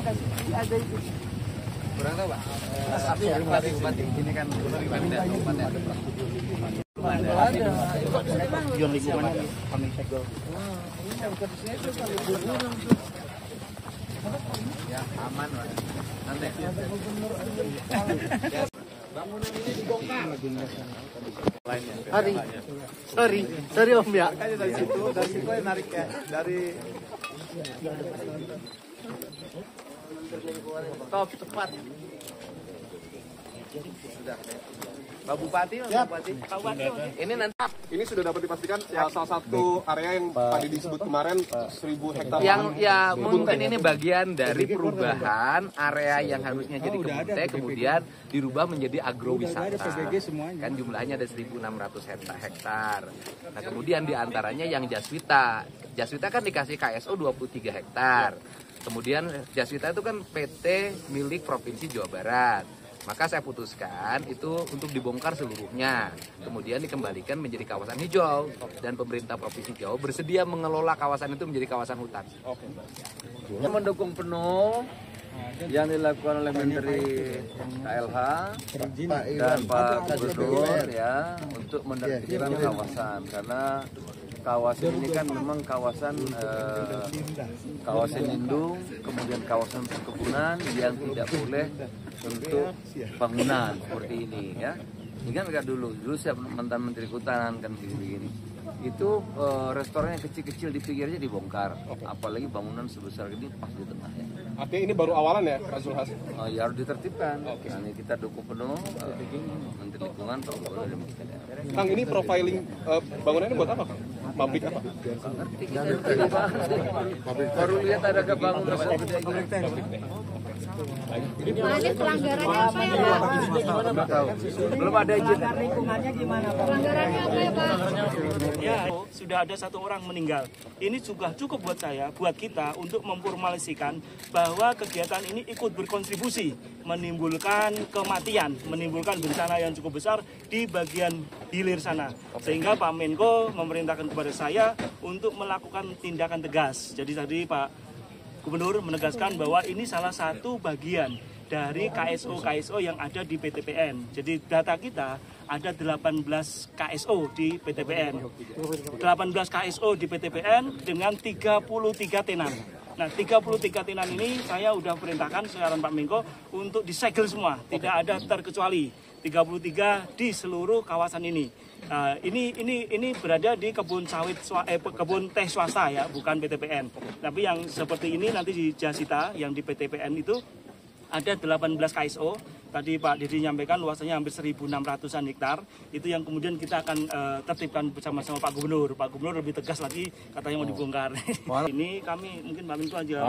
yang kasih ada itu. Kurang tahu, Pak. Bupati. Ini kan Bupati ada Tujuan lingkungan kami segel. Ya, aman, Pak. Nanti. Bangunan ini dibongkar. Sorry Om ya. Dari situ narik ya, dari top cepat. Sudah. Pak Bupati, Pak Bupati. Ini nanti ini sudah dapat dipastikan ya, salah satu area yang tadi disebut kemarin 1000 hektar. yang ya mungkin ini bagian dari perubahan area yang harusnya jadi kebun teh kemudian dirubah menjadi agrowisata. Kan jumlahnya ada 1.600 hektar. Nah, kemudian diantaranya yang Jaswita. Jaswita kan dikasih KSO 23 hektar. Kemudian Jaswita itu kan PT milik Provinsi Jawa Barat. Maka saya putuskan itu untuk dibongkar seluruhnya, kemudian dikembalikan menjadi kawasan hijau, dan pemerintah Provinsi Jawa bersedia mengelola kawasan itu menjadi kawasan hutan. Mendukung penuh yang dilakukan oleh Menteri KLH dan Pak Gubernur ya untuk menertibkan kawasan, karena kawasan ini kan memang kawasan lindung, kemudian kawasan perkebunan yang tidak boleh untuk bangunan seperti ini ya. Ini kan enggak dulu siap mantan Menteri Kehutanan kan begini. Itu restoran yang kecil-kecil di pinggirnya dibongkar. Apalagi bangunan sebesar ini pas di tengah ya. Artinya ini baru awalan ya, Pak Zulhas? Ya harus ditertibkan. Nah, ini kita dukung penuh Menteri Lingkungan, Pak Gubernur dan Kang, ini profiling bangunannya buat apa, Kang? Pabrik apa? Ngerti kita baru lihat ada kebangunan segede ini. Ini pelanggarannya apa ya, Pak? Belum ada izin. Lingkungannya gimana Pak? Pelanggarannya apa ya, Pak? Ya, sudah ada 1 orang meninggal. Ini juga cukup buat saya, buat kita untuk memformalisikan bahwa kegiatan ini ikut berkontribusi menimbulkan kematian, menimbulkan bencana yang cukup besar di bagian hilir sana. Sehingga Pak Menko memerintahkan kepada saya untuk melakukan tindakan tegas. Jadi tadi Pak Gubernur menegaskan bahwa ini salah satu bagian dari KSO yang ada di PTPN. Jadi data kita ada 18 KSO di PTPN. 18 KSO di PTPN dengan 33 tenan. Nah, 33 tenan ini saya sudah perintahkan sekarang Pak Menko untuk disegel semua, tidak ada terkecuali. 33 di seluruh kawasan ini. Ini berada di kebun kebun teh swasta ya, bukan PTPN. Tapi yang seperti ini nanti di Jasita yang di PTPN itu ada 18 KSO. Tadi Pak Didi nyampaikan luasannya hampir 1.600-an hektar. Itu yang kemudian kita akan tertibkan bersama-sama Pak Gubernur. Pak Gubernur lebih tegas lagi, katanya mau dibongkar. Ini kami mungkin Pak Menko aja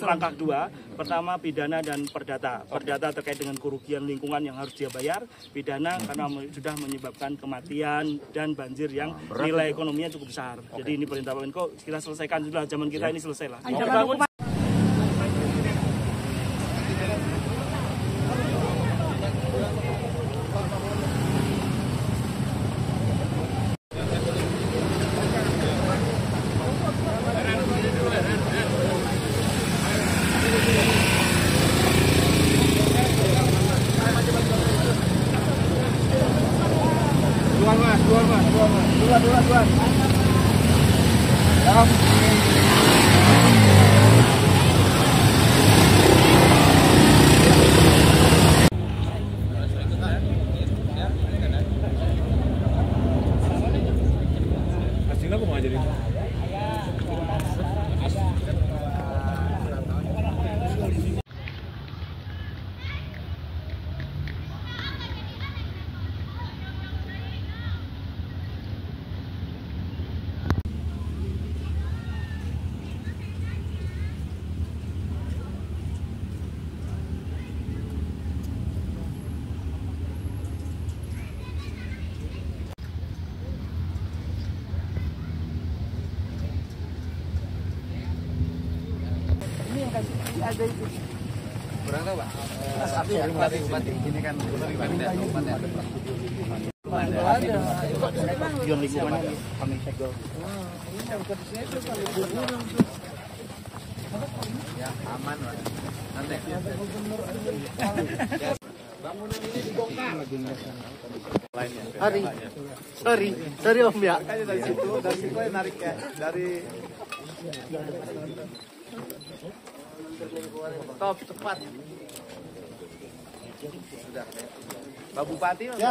langkah 2. Pertama pidana dan perdata. Perdata terkait dengan kerugian lingkungan yang harus dia bayar. Pidana karena sudah menyebabkan kematian dan banjir yang nilai ekonominya cukup besar. Jadi ini perintah Pak Menko, kita selesaikan sudah, zaman kita ini selesai lah. Dua. Hasilnya aku mau jadi. Ada itu. Kurang tahu, Pak. Bupati. Ini kan Bupati ada Tujuan lingkungan kami segel. Ya, aman, Pak. Bangunan ini dibongkar. Sorry Om ya. Dari situ narik ya dari Stop cepat. Sudah. Pak Bupati, Pak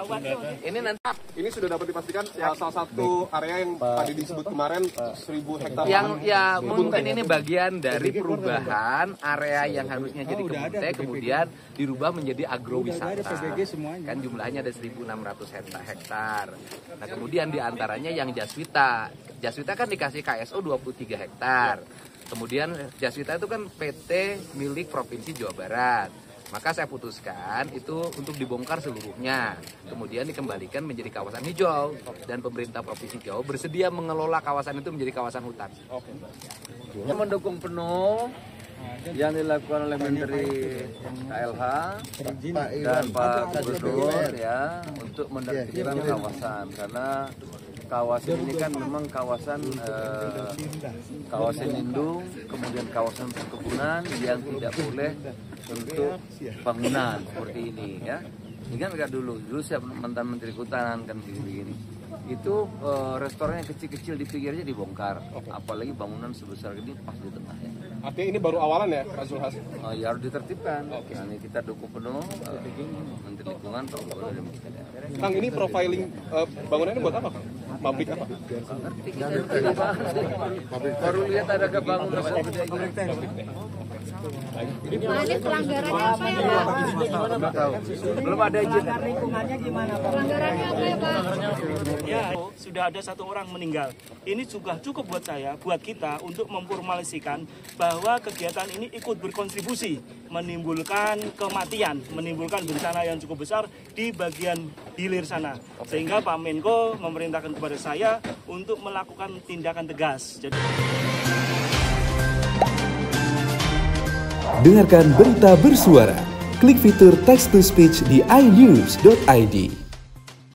Bupati. Ini nanti ini sudah dapat dipastikan salah satu area yang tadi disebut kemarin 1.000 hektar. yang ya mungkin ini bagian dari perubahan area yang harusnya jadi kebun teh kemudian dirubah menjadi agrowisata. Kan jumlahnya ada 1.600 hektar. Nah kemudian diantaranya yang Jaswita. Jaswita kan dikasih KSO 23 hektar. Kemudian Jaswita itu kan PT milik Provinsi Jawa Barat. Maka saya putuskan itu untuk dibongkar seluruhnya, kemudian dikembalikan menjadi kawasan hijau dan pemerintah Provinsi Jawa bersedia mengelola kawasan itu menjadi kawasan hutan. Mendukung penuh yang dilakukan oleh Menteri KLH dan Pak Gubernur ya untuk menertibkan kawasan karena kawasan ini kan memang kawasan lindung, kemudian kawasan perkebunan yang tidak boleh untuk bangunan seperti ini ya. Ingat nggak dulu siap mantan Menteri Kehutanan kan begini. Itu restoran yang kecil-kecil di pinggirnya dibongkar, apalagi bangunan sebesar ini pas di tengah ya. Artinya ini baru awalan ya Pak Zulhas? Ya harus ditertibkan. Nah, ini kita dukung penuh Menteri Lingkungan Pak Gubernur. Kang, ini profiling bangunannya buat apa, Kang? Pabrik apa? Ngerti kita baru lihat ada kebangunan seperti ini. Ini pelanggarannya apa ya Pak? Belum ada izin. Lingkungannya gimana Pak? Pelanggarannya apa ya Pak? Ya, sudah ada satu orang meninggal. Ini juga cukup buat saya, buat kita untuk memformalisikan bahwa kegiatan ini ikut berkontribusi menimbulkan kematian, menimbulkan bencana yang cukup besar di bagian hilir sana. Sehingga Pak Menko memerintahkan kepada saya untuk melakukan tindakan tegas. Dengarkan berita bersuara. Klik fitur text to speech di inews.id.